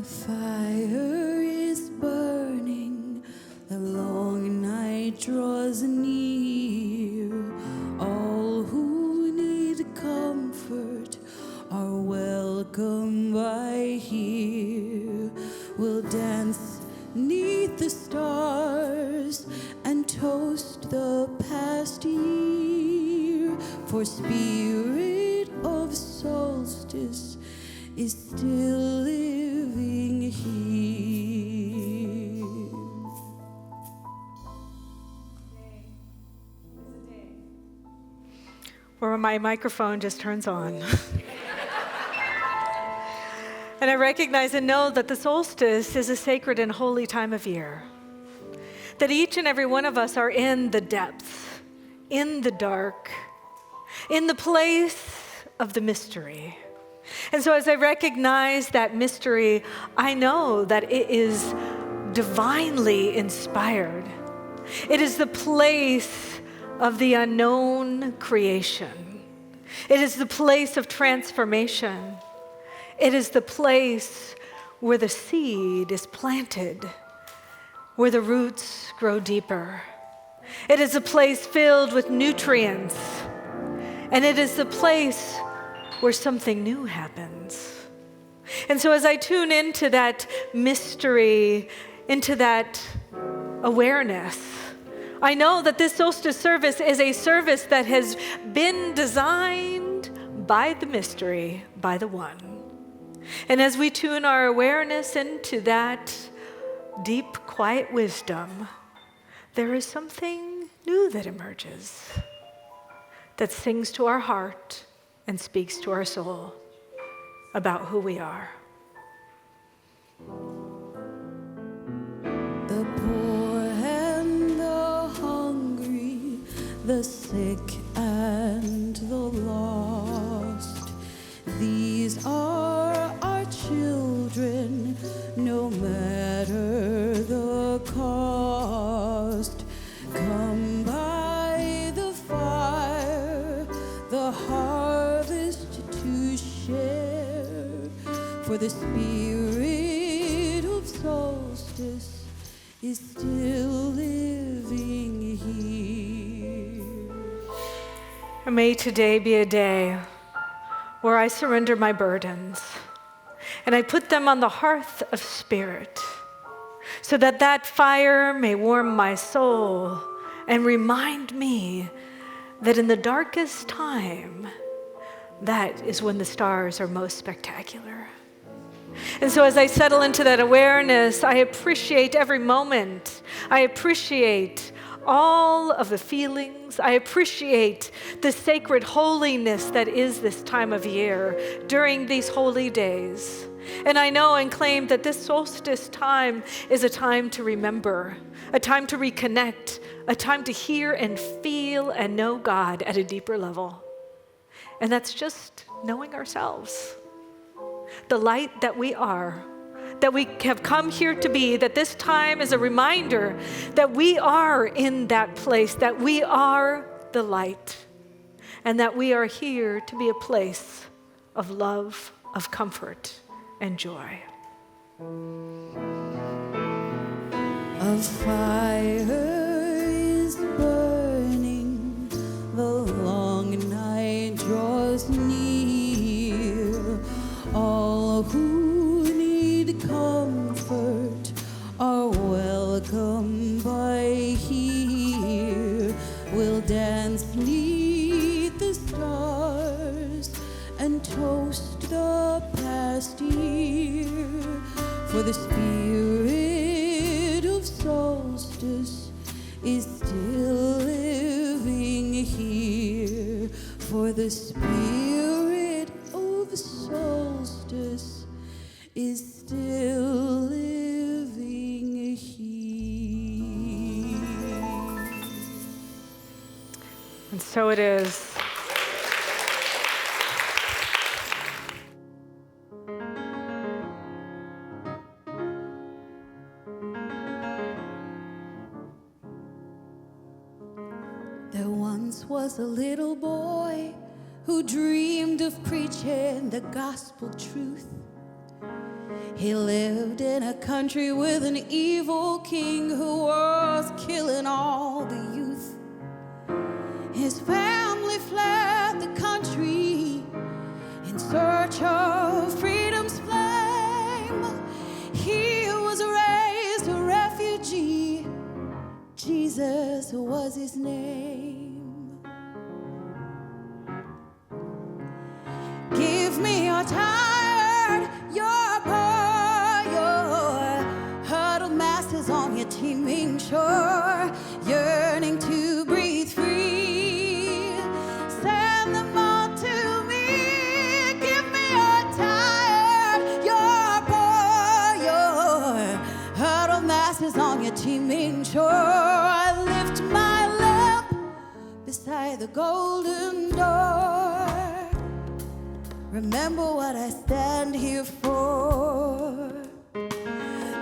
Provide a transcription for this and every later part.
fire is burning, the long night draws near. All who need comfort are welcome by here. We'll dance neath the stars and toast the past year, for spirit of solstice is still living here. Where my microphone just turns on. And I recognize and know that the solstice is a sacred and holy time of year. That each and every one of us are in the depths, in the dark, in the place of the mystery. And so as I recognize that mystery, I know that it is divinely inspired. It is the place of the unknown creation. It is the place of transformation. It is the place where the seed is planted, where the roots grow deeper. It is a place filled with nutrients, and it is the place where something new happens. And so as I tune into that mystery, into that awareness, I know that this solstice service is a service that has been designed by the mystery, by the one. And as we tune our awareness into that deep, quiet wisdom, there is something new that emerges, that sings to our heart and speaks to our soul about who we are. The poor and the hungry, the sick and the lost, these are our children, no matter the cost. Come by the fire, the harvest to share, for the spirit of solstice is still living here. May today be a day where I surrender my burdens and I put them on the hearth of spirit, so that that fire may warm my soul and remind me that in the darkest time, that is when the stars are most spectacular. And so as I settle into that awareness, I appreciate every moment. I appreciate all of the feelings. I appreciate the sacred holiness that is this time of year during these holy days. And I know and claim that this solstice time is a time to remember, a time to reconnect, a time to hear and feel and know God at a deeper level. And that's just knowing ourselves, the light that we are, that we have come here to be, that this time is a reminder that we are in that place, that we are the light, and that we are here to be a place of love, of comfort, and joy. A fire is burning, the long night draws near. All who need comfort are welcome by here. We'll dance neath the stars and toast the past year, for the spirit of solstice is still living here. For the spirit of solstice is still living here. And so it is. There once was a little boy who dreamed of preaching the gospel truth. He lived in a country with an evil king who was killing all the youth. His family fled the country in search of freedom's flame. He was raised a refugee. Jesus was his name. Give me your tired, your poor, your huddled masses on your teeming shore, yearning to breathe free. Send them all to me. Give me your tired, your poor, your huddled masses on your teeming shore. I lift my lamp beside the golden door. Remember what I stand here for.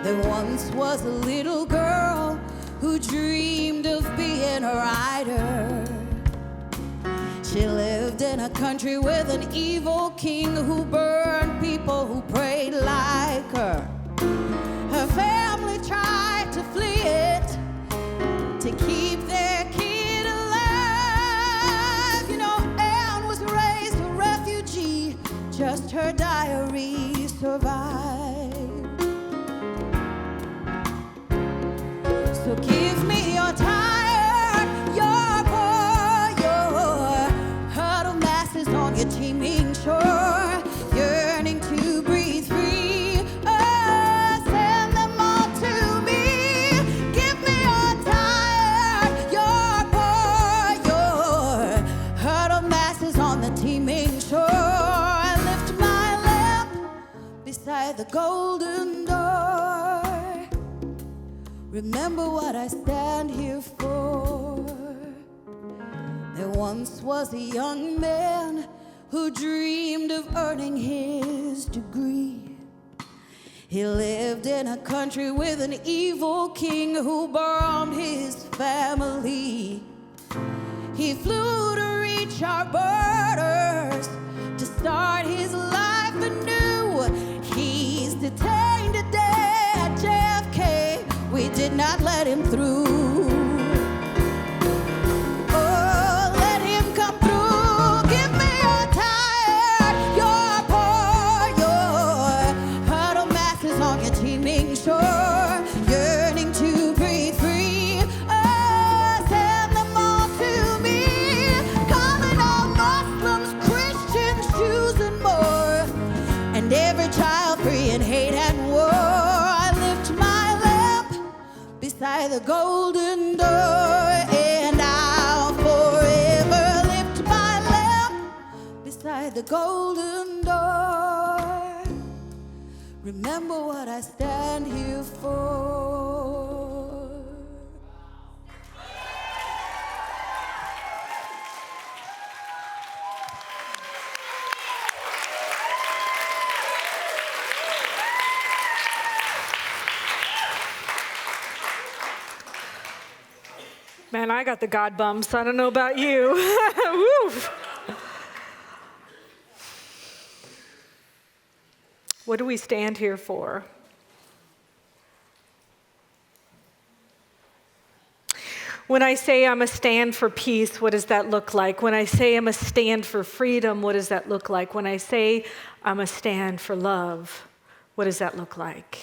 There once was a little girl who dreamed of being a writer. She lived in a country with an evil king who burned people who prayed like her. Her family tried to flee it, to keep their kid alive. You know, Anne was raised a refugee, just her diary survived. So give me your tired, your poor, your huddled masses on your teeming shore, yearning to breathe free. Oh, send them all to me. Give me your tired, your poor, your huddled masses on the teeming shore. I lift my lamp beside the golden door. Remember what I stand here for. There once was a young man who dreamed of earning his degree. He lived in a country with an evil king who bombed his family. He flew to reach our borders to start his life anew. He's detained today at JFK. We did not let him through. Oh, let him come through. Give me your tired, your poor, your huddled masses on your teeming shore, yearning to breathe free. Oh, send them all to me. Calling all Muslims, Christians, Jews, and more, and every child free in hate and war. I lift my lamp beside the golden door, and I'll forever lift my lamp beside the golden door. Remember what I stand here for. Man, I got the God bumps. I don't know about you. Woo. What do we stand here for? When I say I'm a stand for peace, what does that look like? When I say I'm a stand for freedom, what does that look like? When I say I'm a stand for love, what does that look like?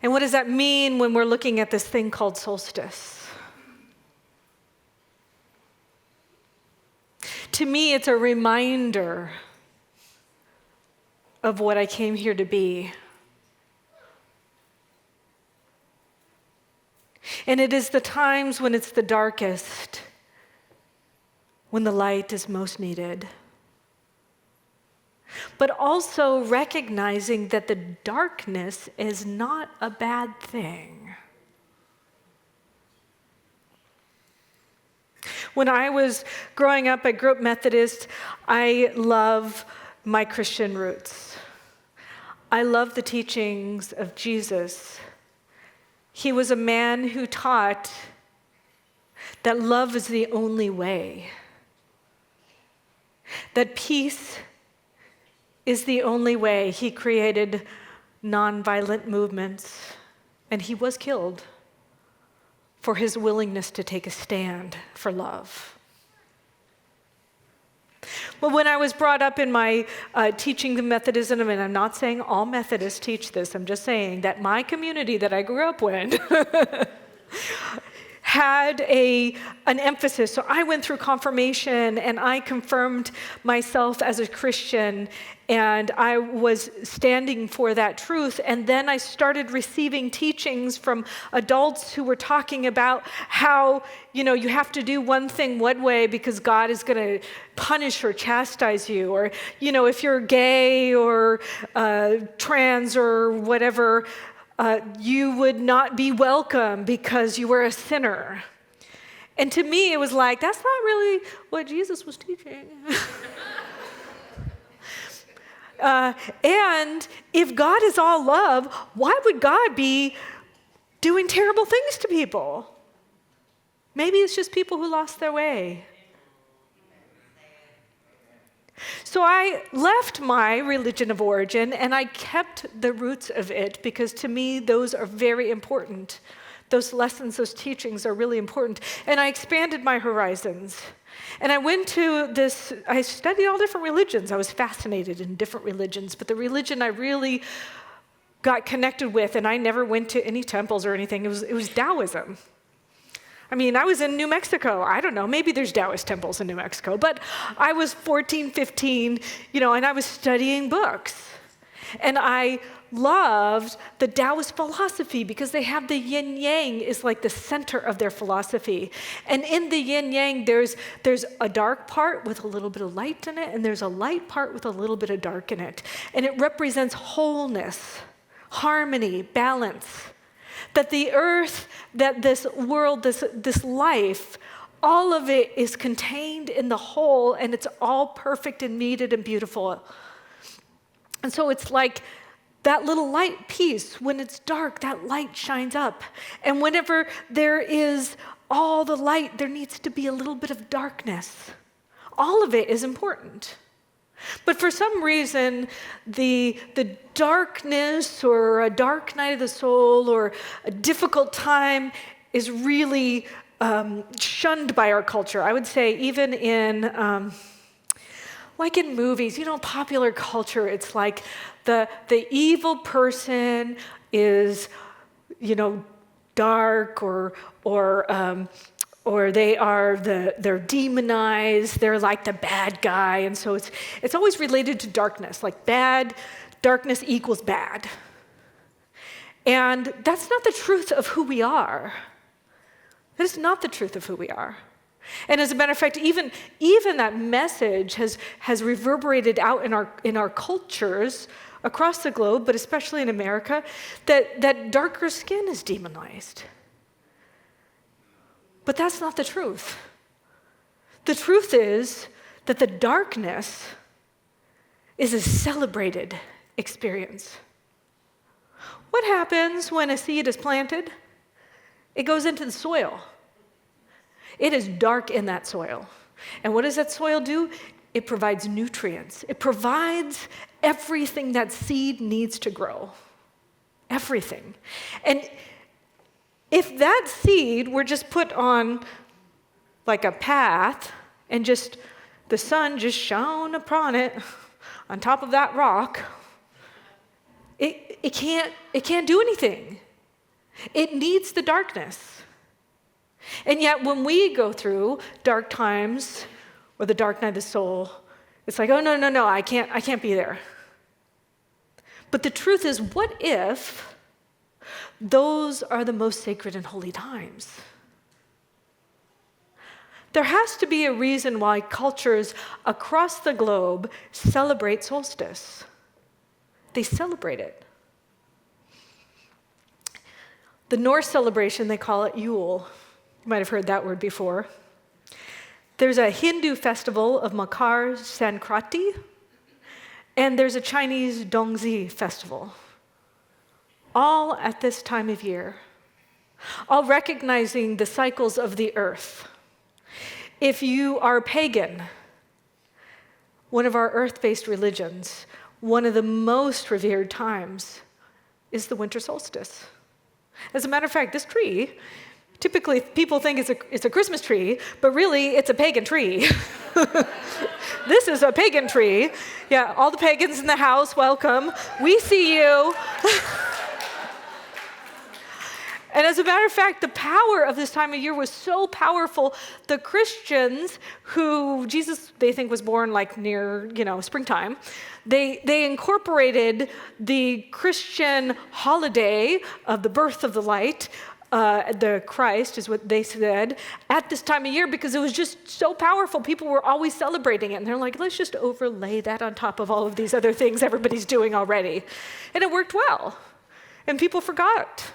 And what does that mean when we're looking at this thing called solstice? To me, it's a reminder of what I came here to be. And it is the times when it's the darkest, when the light is most needed. But also recognizing that the darkness is not a bad thing. When I was growing up, I grew up Methodist. I love my Christian roots. I love the teachings of Jesus. He was a man who taught that love is the only way, that peace is the only way. He created nonviolent movements, and he was killed for his willingness to take a stand for love. Well, when I was brought up in my teaching of Methodism, and I'm not saying all Methodists teach this, I'm just saying that my community that I grew up in had an emphasis. So I went through confirmation, and I confirmed myself as a Christian, and I was standing for that truth. And then I started receiving teachings from adults who were talking about how, you have to do one thing one way because God is going to punish or chastise you. Or, if you're gay or trans or whatever, you would not be welcome because you were a sinner. And to me, it was like, that's not really what Jesus was teaching. And if God is all love, why would God be doing terrible things to people? Maybe it's just people who lost their way. So I left my religion of origin, and I kept the roots of it because to me, those are very important. Those lessons, those teachings are really important. And I expanded my horizons. And I went to I studied all different religions. I was fascinated in different religions, but the religion I really got connected with, and I never went to any temples or anything, it was Taoism. I mean, I was in New Mexico. I don't know, maybe there's Taoist temples in New Mexico, but I was 14, 15, and I was studying books. And I loved the Taoist philosophy because they have the yin-yang is like the center of their philosophy. And in the yin-yang, there's a dark part with a little bit of light in it, and there's a light part with a little bit of dark in it. And it represents wholeness, harmony, balance. That the earth, that this world, this life, all of it is contained in the whole, and it's all perfect and needed and beautiful. And so it's like that little light piece, when it's dark, that light shines up. And whenever there is all the light, there needs to be a little bit of darkness. All of it is important. But for some reason, the darkness or a dark night of the soul or a difficult time is really shunned by our culture. I would say even in, like in movies, popular culture, it's like the evil person is, dark or they're demonized, they're like the bad guy. And so it's always related to darkness, like darkness equals bad. And that's not the truth of who we are. That is not the truth of who we are. And as a matter of fact, even that message has reverberated out in our cultures across the globe, but especially in America, that darker skin is demonized. But that's not the truth. The truth is that the darkness is a celebrated experience. What happens when a seed is planted? It goes into the soil. It is dark in that soil. And what does that soil do? It provides nutrients. It provides everything that seed needs to grow. Everything. And if that seed were just put on like a path and just the sun just shone upon it on top of that rock, it can't do anything. It needs the darkness. And yet when we go through dark times or the dark night of the soul, it's like, oh no, I can't be there. But the truth is, what if those are the most sacred and holy times? There has to be a reason why cultures across the globe celebrate solstice. They celebrate it. The Norse celebration, they call it Yule. You might have heard that word before. There's a Hindu festival of Makar Sankranti, and there's a Chinese Dongzhi festival. All at this time of year, all recognizing the cycles of the earth. If you are pagan, one of our earth-based religions, one of the most revered times is the winter solstice. As a matter of fact, this tree, typically people think it's a Christmas tree, but really it's a pagan tree. This is a pagan tree. Yeah, all the pagans in the house, welcome. We see you. And as a matter of fact, the power of this time of year was so powerful, the Christians who Jesus, they think, was born like near, springtime, they incorporated the Christian holiday of the birth of the light, the Christ is what they said, at this time of year because it was just so powerful. People were always celebrating it. And they're like, let's just overlay that on top of all of these other things everybody's doing already. And it worked well. And people forgot.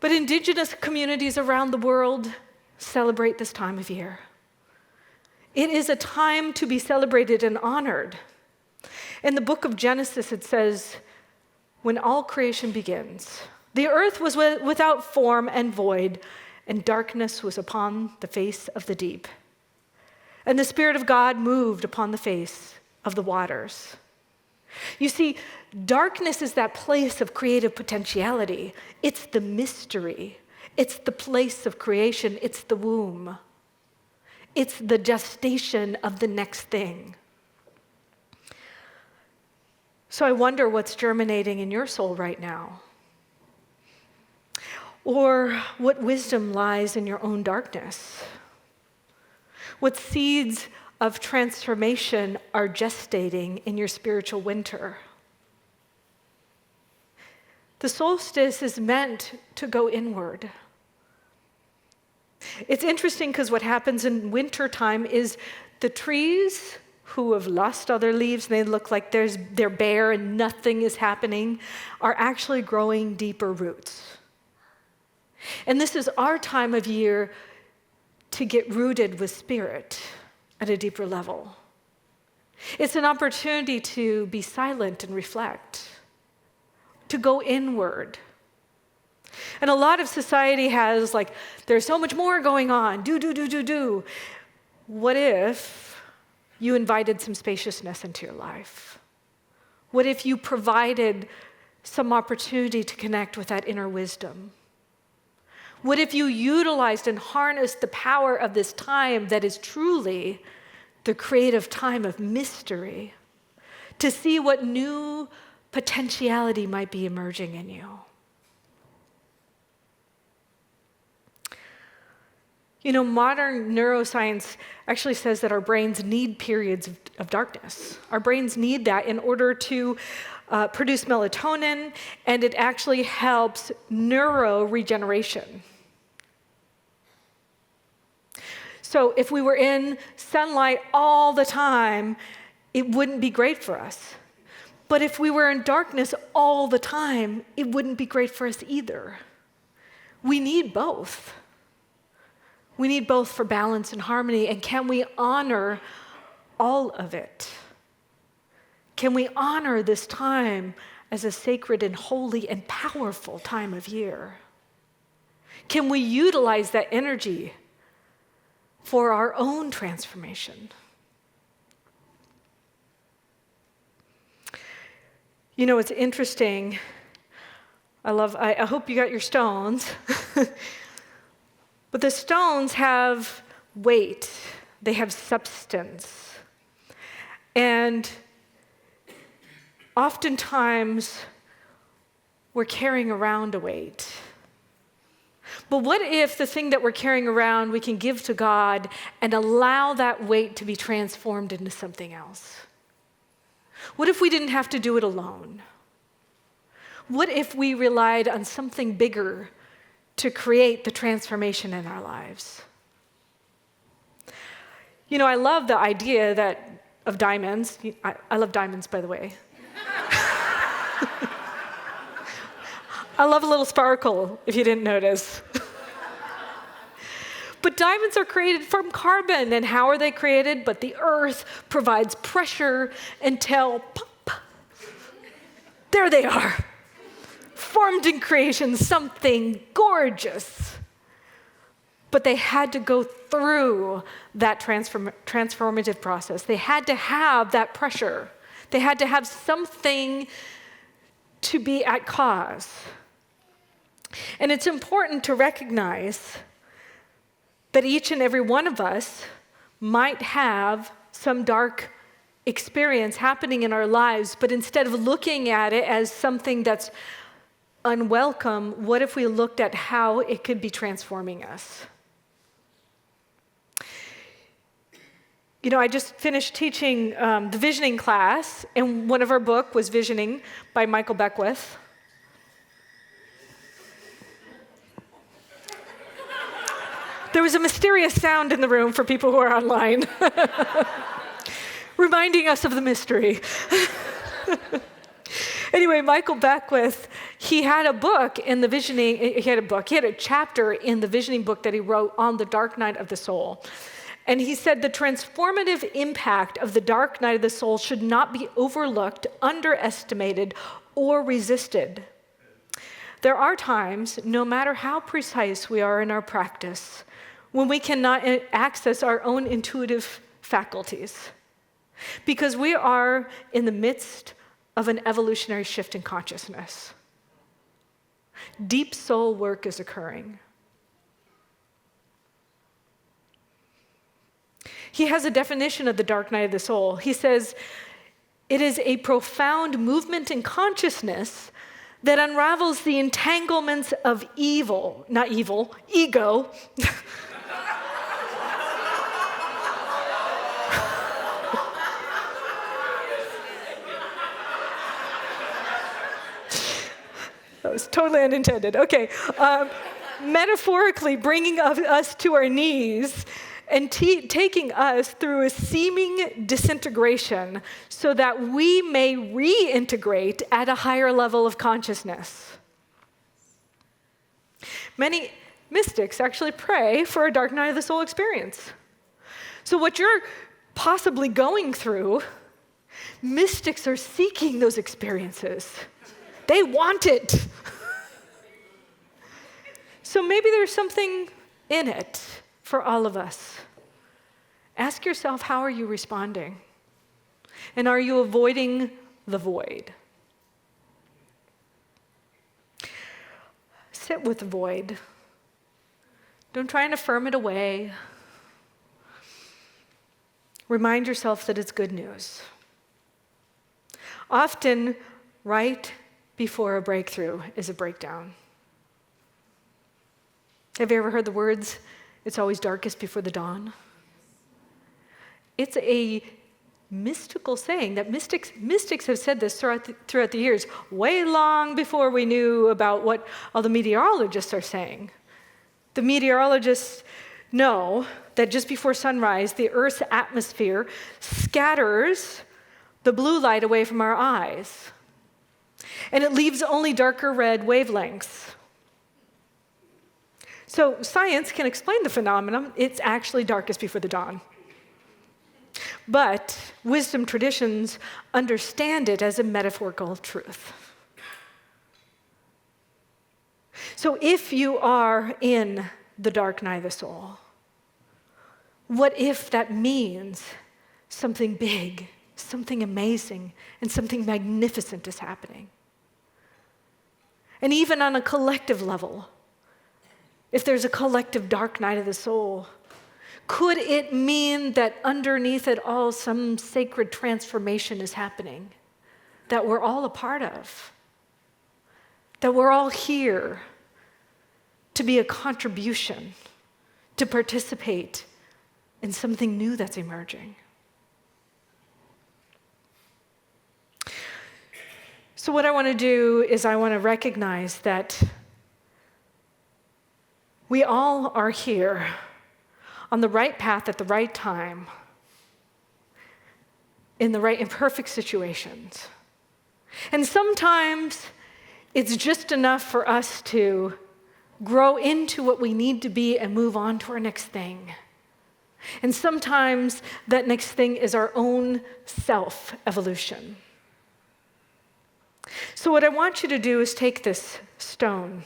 But indigenous communities around the world celebrate this time of year. It is a time to be celebrated and honored. In the book of Genesis, it says, when all creation begins, the earth was without form and void, and darkness was upon the face of the deep. And the Spirit of God moved upon the face of the waters. You see, darkness is that place of creative potentiality. It's the mystery. It's the place of creation. It's the womb. It's the gestation of the next thing. So I wonder what's germinating in your soul right now. Or what wisdom lies in your own darkness. What seeds of transformation are gestating in your spiritual winter. The solstice is meant to go inward. It's interesting because what happens in wintertime is the trees who have lost all their leaves and they look like they're bare and nothing is happening are actually growing deeper roots. And this is our time of year to get rooted with spirit at a deeper level. It's an opportunity to be silent and reflect, to go inward. And a lot of society has there's so much more going on, do. What if you invited some spaciousness into your life? What if you provided some opportunity to connect with that inner wisdom? What if you utilized and harnessed the power of this time that is truly the creative time of mystery to see what new potentiality might be emerging in you? Modern neuroscience actually says that our brains need periods of darkness. Our brains need that in order to produce melatonin, and it actually helps neuroregeneration. So if we were in sunlight all the time, it wouldn't be great for us. But if we were in darkness all the time, it wouldn't be great for us either. We need both. We need both for balance and harmony, and can we honor all of it? Can we honor this time as a sacred and holy and powerful time of year? Can we utilize that energy for our own transformation? It's interesting. I hope you got your stones. But the stones have weight. They have substance. And oftentimes, we're carrying around a weight. But what if the thing that we're carrying around we can give to God and allow that weight to be transformed into something else? What if we didn't have to do it alone? What if we relied on something bigger to create the transformation in our lives? I love the idea of diamonds. I love diamonds, by the way. I love a little sparkle, if you didn't notice. But diamonds are created from carbon, and how are they created? But the earth provides pressure until pop, there they are. Formed in creation, something gorgeous. But they had to go through that transformative process. They had to have that pressure. They had to have something to be at cause. And it's important to recognize that each and every one of us might have some dark experience happening in our lives, but instead of looking at it as something that's unwelcome, what if we looked at how it could be transforming us? You know, I just finished teaching the visioning class, and one of our book was Visioning by Michael Beckwith. There was a mysterious sound in the room for people who are online, reminding us of the mystery. Anyway, Michael Beckwith, he had a book in the visioning, he had a chapter in the visioning book that he wrote on the dark night of the soul. And he said the transformative impact of the dark night of the soul should not be overlooked, underestimated, or resisted. There are times, no matter how precise we are in our practice, when we cannot access our own intuitive faculties, because we are in the midst of an evolutionary shift in consciousness. Deep soul work is occurring. He has a definition of the dark night of the soul. He says, it is a profound movement in consciousness that unravels the entanglements of ego. That was totally unintended. Okay. Metaphorically bringing us to our knees and taking us through a seeming disintegration so that we may reintegrate at a higher level of consciousness. Many mystics actually pray for a dark night of the soul experience. So what you're possibly going through, mystics are seeking those experiences. They want it. So maybe there's something in it for all of us. Ask yourself, how are you responding? And are you avoiding the void? Sit with the void. Don't try and affirm it away. Remind yourself that it's good news. Often, right before a breakthrough is a breakdown. Have you ever heard the words, it's always darkest before the dawn? It's a mystical saying that mystics have said this throughout the years, way long before we knew about what all the meteorologists are saying. The meteorologists know that just before sunrise, the Earth's atmosphere scatters the blue light away from our eyes, and it leaves only darker red wavelengths. So science can explain the phenomenon. It's actually darkest before the dawn. But wisdom traditions understand it as a metaphorical truth. So if you are in the dark night of the soul, what if that means something big, something amazing, and something magnificent is happening? And even on a collective level, if there's a collective dark night of the soul, could it mean that underneath it all some sacred transformation is happening that we're all a part of? That we're all here to be a contribution, to participate in something new that's emerging? So what I want to do is I want to recognize that we all are here on the right path at the right time, in the right imperfect situations. And sometimes it's just enough for us to grow into what we need to be and move on to our next thing. And sometimes that next thing is our own self-evolution. So what I want you to do is take this stone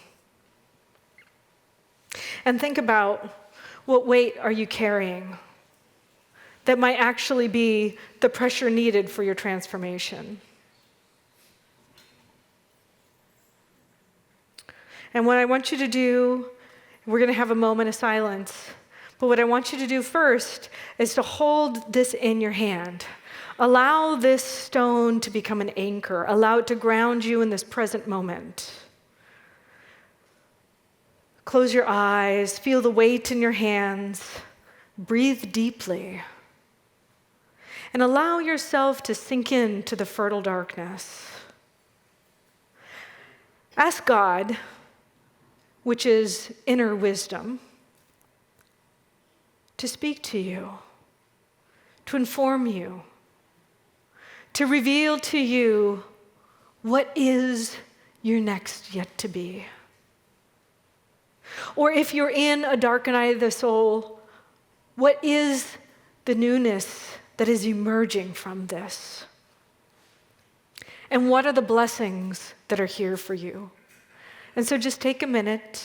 and think about, what weight are you carrying? that might actually be the pressure needed for your transformation. And what I want you to do, we're going to have a moment of silence, but what I want you to do first is to hold this in your hand. Allow this stone to become an anchor. Allow it to ground you in this present moment. Close your eyes, feel the weight in your hands, breathe deeply, and allow yourself to sink into the fertile darkness. Ask God, which is inner wisdom, to speak to you, to inform you, to reveal to you what is your next yet to be. Or if you're in a dark night of the soul, what is the newness that is emerging from this? And what are the blessings that are here for you? And so just take a minute,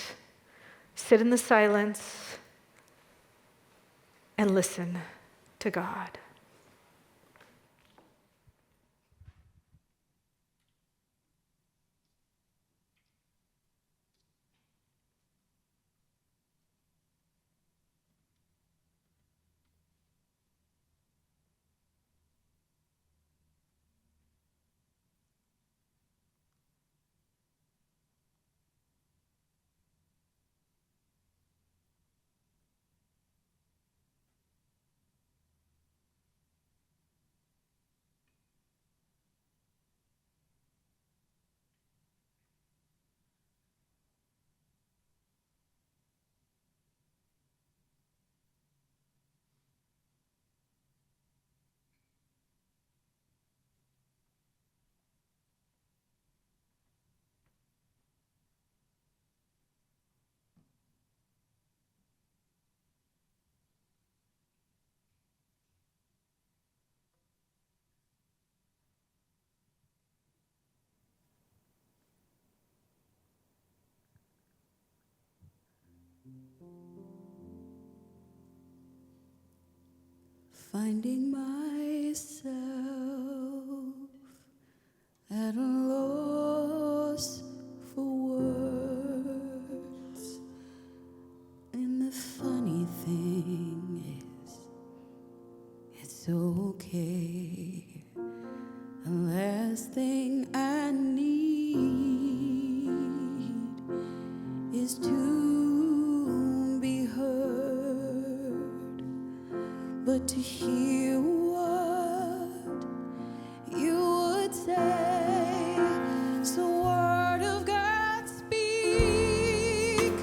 sit in the silence, and listen to God. Finding myself at a loss for words. And the funny thing is, it's okay. The last thing I need is to be heard, but to hear what you would say. So word of God speak,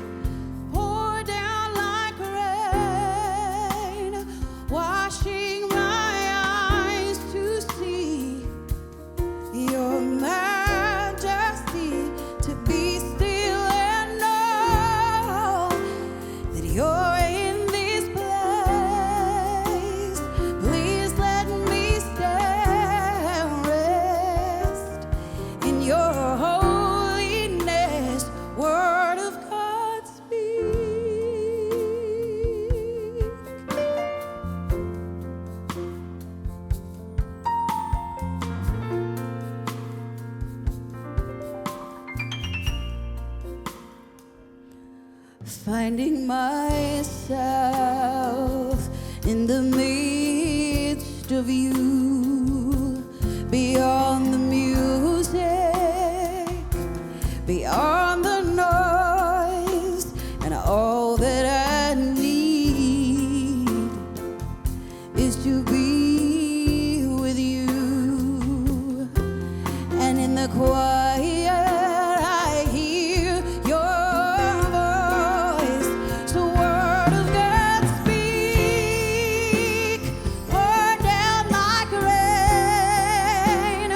pour down like rain, washing my eyes to see your majesty, to be still and know that you're in this place. Please let me stay and rest in your holiness. Word of God speak. Finding myself in the midst of you, beyond the music, beyond the noise, and all that I need is to be with you. And in the quiet I hear your voice. So word of God speak, pour down like rain,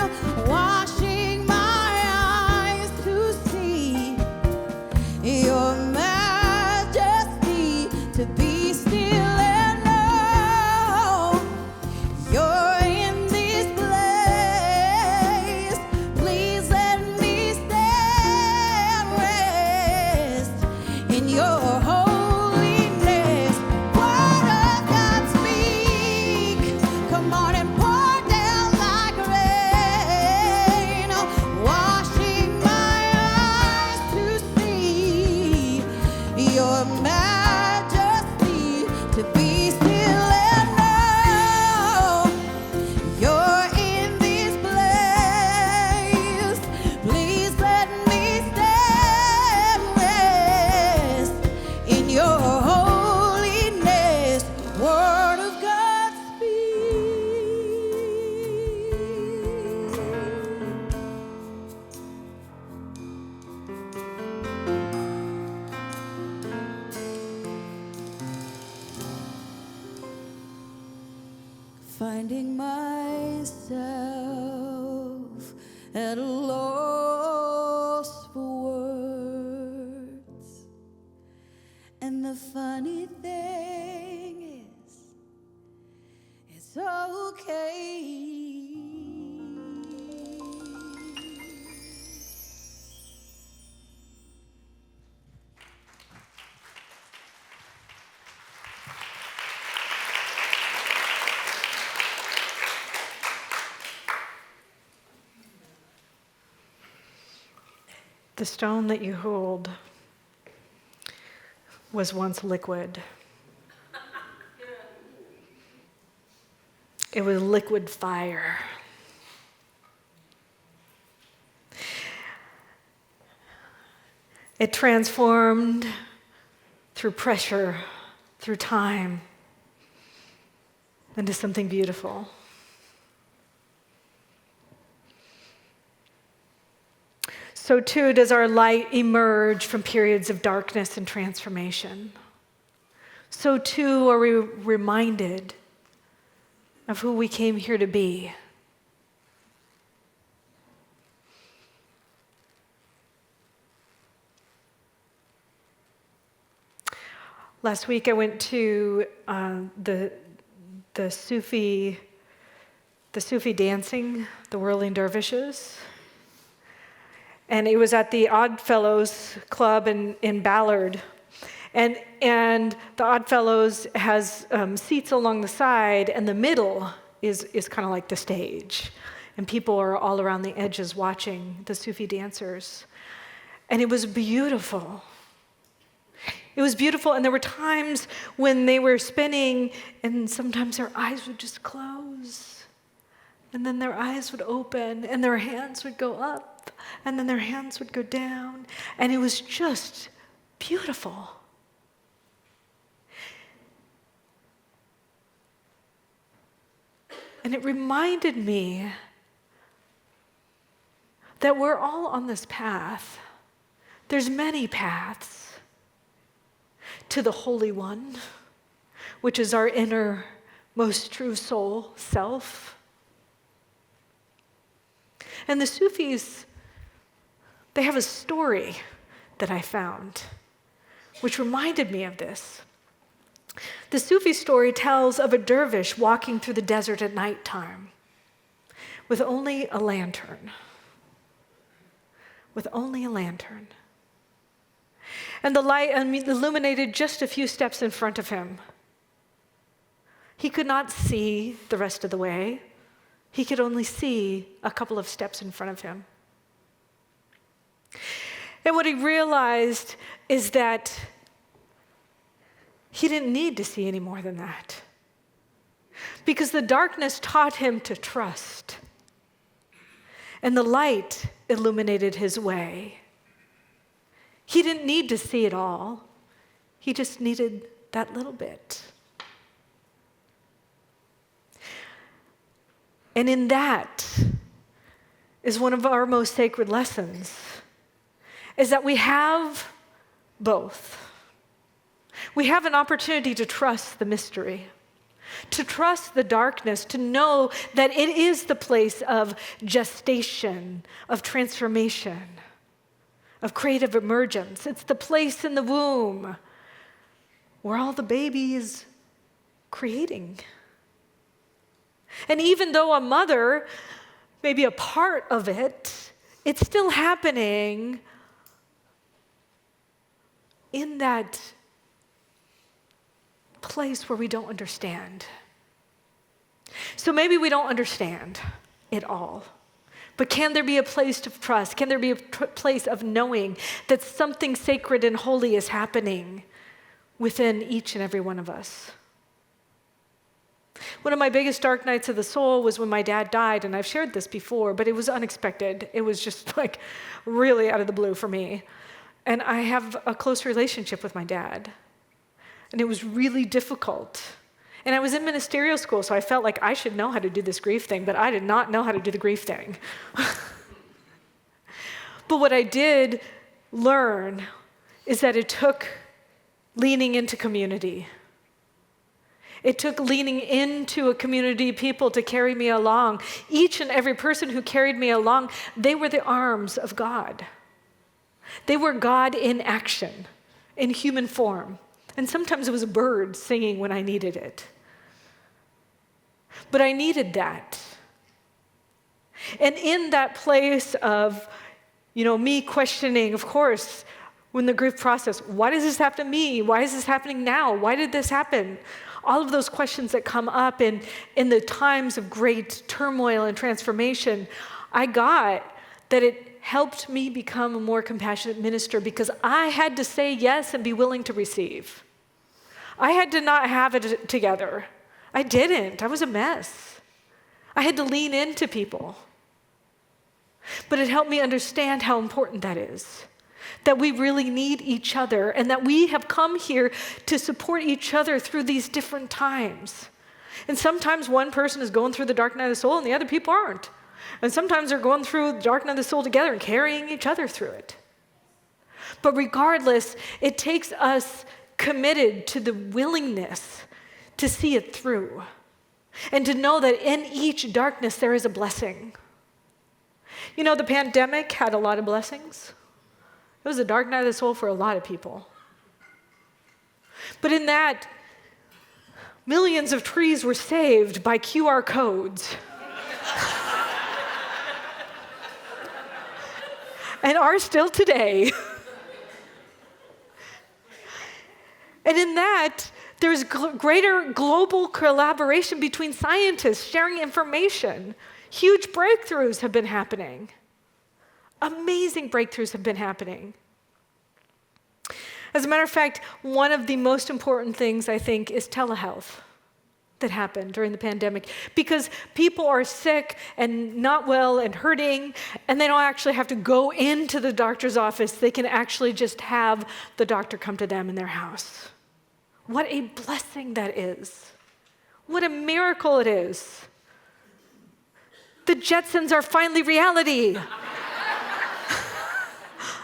finding myself at a loss for words. And the funny thing is, it's okay. The stone that you hold was once liquid. It was liquid fire. It transformed through pressure, through time, into something beautiful. So too does our light emerge from periods of darkness and transformation. So too are we reminded of who we came here to be. Last week I went to the Sufi dancing, the whirling dervishes. And it was at the Oddfellows Club in Ballard. And the Oddfellows has seats along the side, and the middle is kind of like the stage. And people are all around the edges watching the Sufi dancers. And it was beautiful. It was beautiful, and there were times when they were spinning, and sometimes their eyes would just close. And then their eyes would open, and their hands would go up. And then their hands would go down, and it was just beautiful. And it reminded me that we're all on this path. There's many paths to the Holy One, which is our inner, most true soul, self. And the Sufis, they have a story that I found, which reminded me of this. The Sufi story tells of a dervish walking through the desert at nighttime with only a lantern. With only a lantern. And the light illuminated just a few steps in front of him. He could not see the rest of the way. He could only see a couple of steps in front of him. And what he realized is that he didn't need to see any more than that. Because the darkness taught him to trust. And the light illuminated his way. He didn't need to see it all. He just needed that little bit. And in that is one of our most sacred lessons, is that we have both. We have an opportunity to trust the mystery, to trust the darkness, to know that it is the place of gestation, of transformation, of creative emergence. It's the place in the womb where all the baby is creating. And even though a mother may be a part of it, it's still happening in that place where we don't understand. So maybe we don't understand it all. But can there be a place of trust? Can there be a place of knowing that something sacred and holy is happening within each and every one of us? One of my biggest dark nights of the soul was when my dad died, and I've shared this before, but it was unexpected. It was just like really out of the blue for me. And I have a close relationship with my dad. And it was really difficult. And I was in ministerial school, so I felt like I should know how to do this grief thing, but I did not know how to do the grief thing. But what I did learn is that it took leaning into community. It took leaning into a community of people to carry me along. Each and every person who carried me along, they were the arms of God. They were God in action, in human form. And sometimes it was a bird singing when I needed it. But I needed that. And in that place of, me questioning, of course, when the grief process, why does this happen to me? Why is this happening now? Why did this happen? All of those questions that come up in the times of great turmoil and transformation, I got that it helped me become a more compassionate minister because I had to say yes and be willing to receive. I had to not have it together. I didn't. I was a mess. I had to lean into people. But it helped me understand how important that is. That we really need each other and that we have come here to support each other through these different times. And sometimes one person is going through the dark night of the soul and the other people aren't. And sometimes they're going through the dark night of the soul together and carrying each other through it. But regardless, it takes us committed to the willingness to see it through and to know that in each darkness there is a blessing. The pandemic had a lot of blessings. It was a dark night of the soul for a lot of people. But in that, millions of trees were saved by QR codes. And are still today. And in that, there's greater global collaboration between scientists sharing information. Huge breakthroughs have been happening. Amazing breakthroughs have been happening. As a matter of fact, one of the most important things, I think, is telehealth that happened during the pandemic. Because people are sick and not well and hurting, and they don't actually have to go into the doctor's office. They can actually just have the doctor come to them in their house. What a blessing that is. What a miracle it is. The Jetsons are finally reality.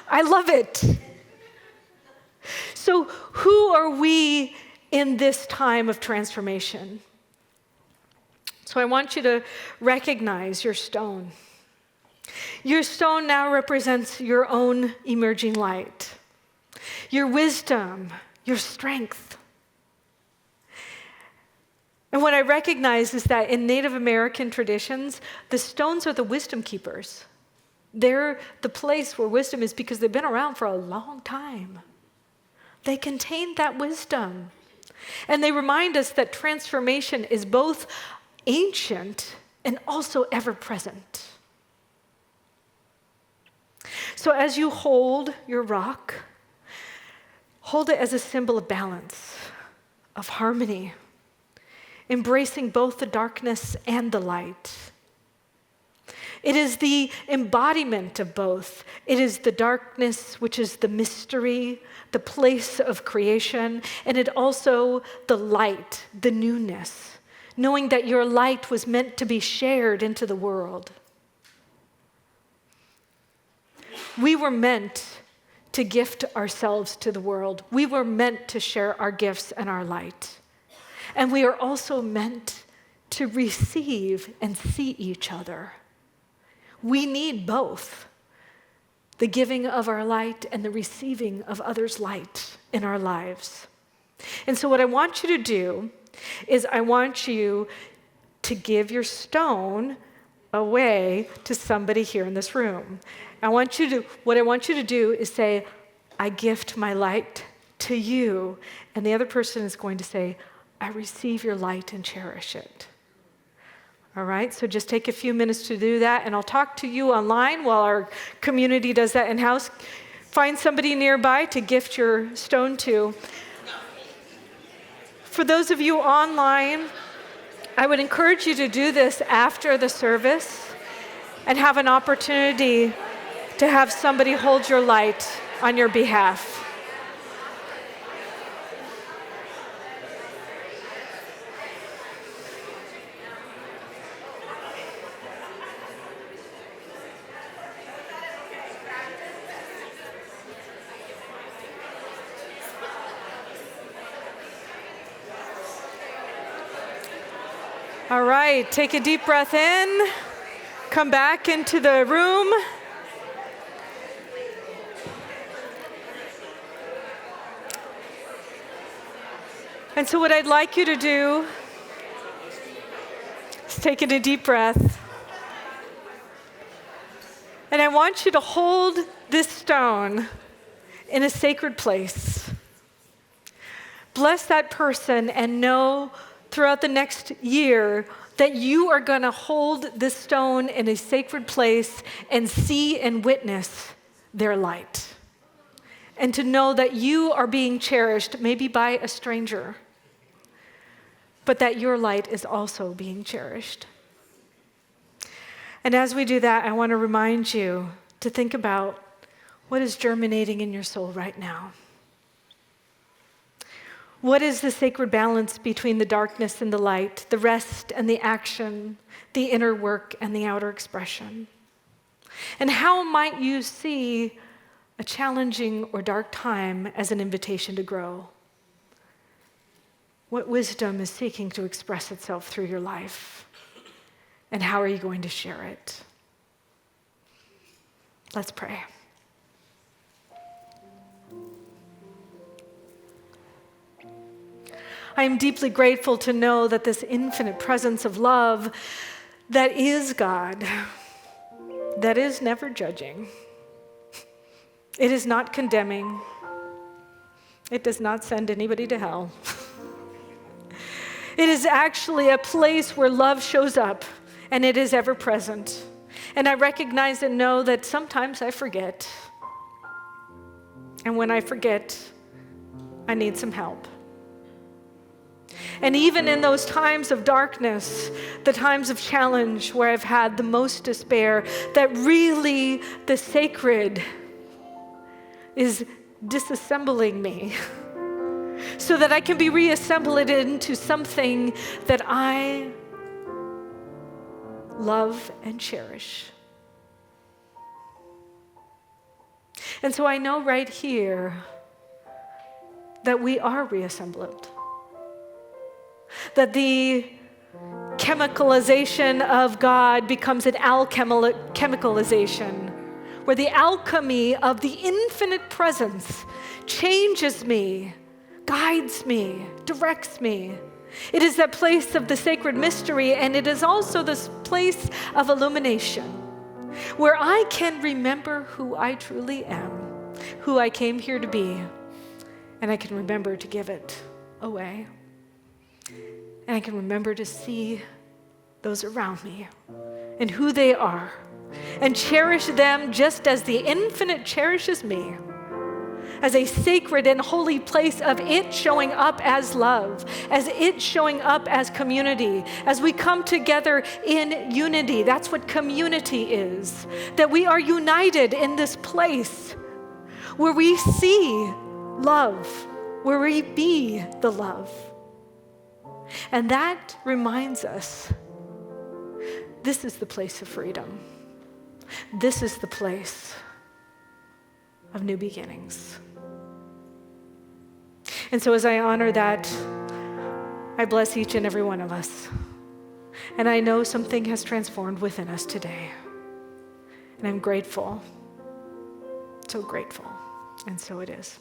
I love it. So who are we in this time of transformation? So I want you to recognize your stone. Your stone now represents your own emerging light, your wisdom, your strength. And what I recognize is that in Native American traditions, the stones are the wisdom keepers. They're the place where wisdom is because they've been around for a long time. They contain that wisdom. And they remind us that transformation is both ancient and also ever-present. So as you hold your rock, hold it as a symbol of balance, of harmony, embracing both the darkness and the light. It is the embodiment of both. It is the darkness, which is the mystery, the place of creation, and it also the light, the newness, knowing that your light was meant to be shared into the world. We were meant to gift ourselves to the world. We were meant to share our gifts and our light. And we are also meant to receive and see each other. We need both, the giving of our light and the receiving of others' light in our lives. And so what I want you to do is I want you to give your stone away to somebody here in this room. What I want you to do is say, I gift my light to you. And the other person is going to say, I receive your light and cherish it. All right, so just take a few minutes to do that, and I'll talk to you online while our community does that in-house. Find somebody nearby to gift your stone to. For those of you online, I would encourage you to do this after the service and have an opportunity to have somebody hold your light on your behalf. All right, take a deep breath in. Come back into the room. And so what I'd like you to do is take in a deep breath. And I want you to hold this stone in a sacred place. Bless that person and know throughout the next year that you are going to hold this stone in a sacred place and see and witness their light. And to know that you are being cherished, maybe by a stranger, but that your light is also being cherished. And as we do that, I want to remind you to think about what is germinating in your soul right now. What is the sacred balance between the darkness and the light, the rest and the action, the inner work and the outer expression? And how might you see a challenging or dark time as an invitation to grow? What wisdom is seeking to express itself through your life? And how are you going to share it? Let's pray. I am deeply grateful to know that this infinite presence of love that is God, that is never judging, it is not condemning, it does not send anybody to hell. It is actually a place where love shows up and it is ever present. And I recognize and know that sometimes I forget. And when I forget, I need some help. And even in those times of darkness, the times of challenge where I've had the most despair, that really the sacred is disassembling me so that I can be reassembled into something that I love and cherish. And so I know right here that we are reassembled. That the chemicalization of God becomes an alchemicalization, where the alchemy of the infinite presence changes me, guides me, directs me. It is that place of the sacred mystery, and it is also this place of illumination, where I can remember who I truly am, who I came here to be, and I can remember to give it away. And I can remember to see those around me and who they are and cherish them just as the infinite cherishes me, as a sacred and holy place of it showing up as love, as it showing up as community, as we come together in unity. That's what community is, that we are united in this place where we see love, where we be the love. And that reminds us, this is the place of freedom. This is the place of new beginnings. And so as I honor that, I bless each and every one of us. And I know something has transformed within us today. And I'm grateful, so grateful. And so it is.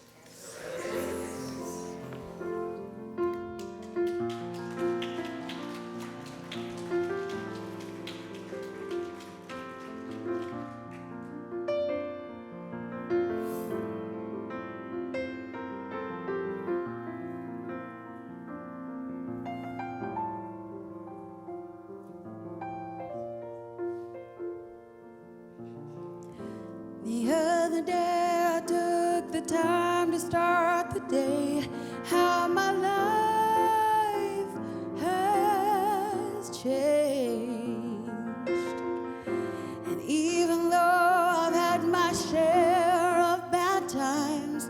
The other day I took the time to start the day, how my life has changed. And even though I've had my share of bad times,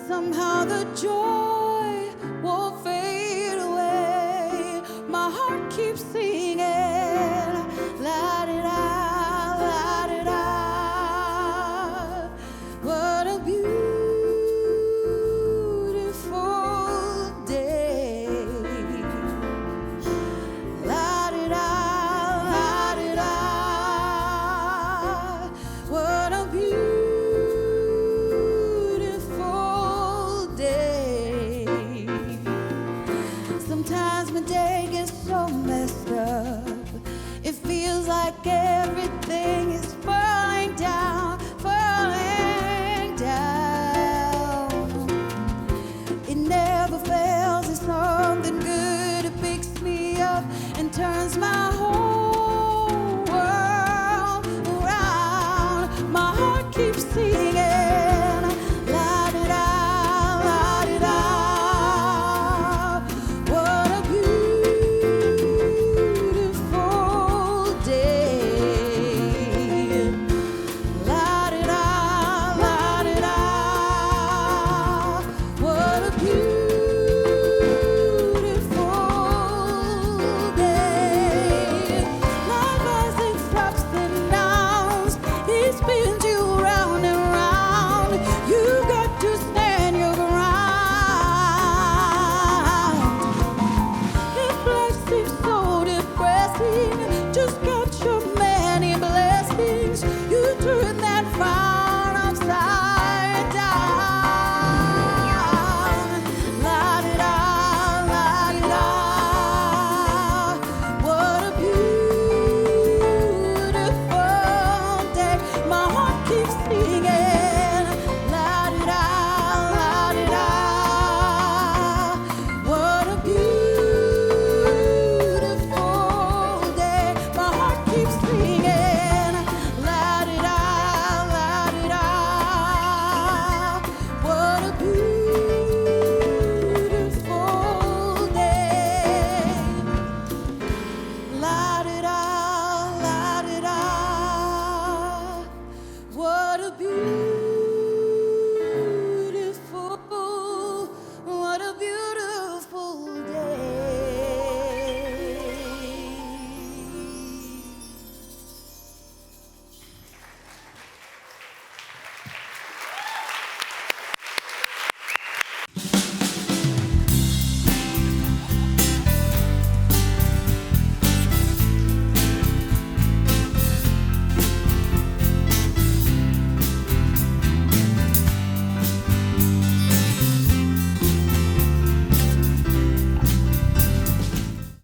somehow the joy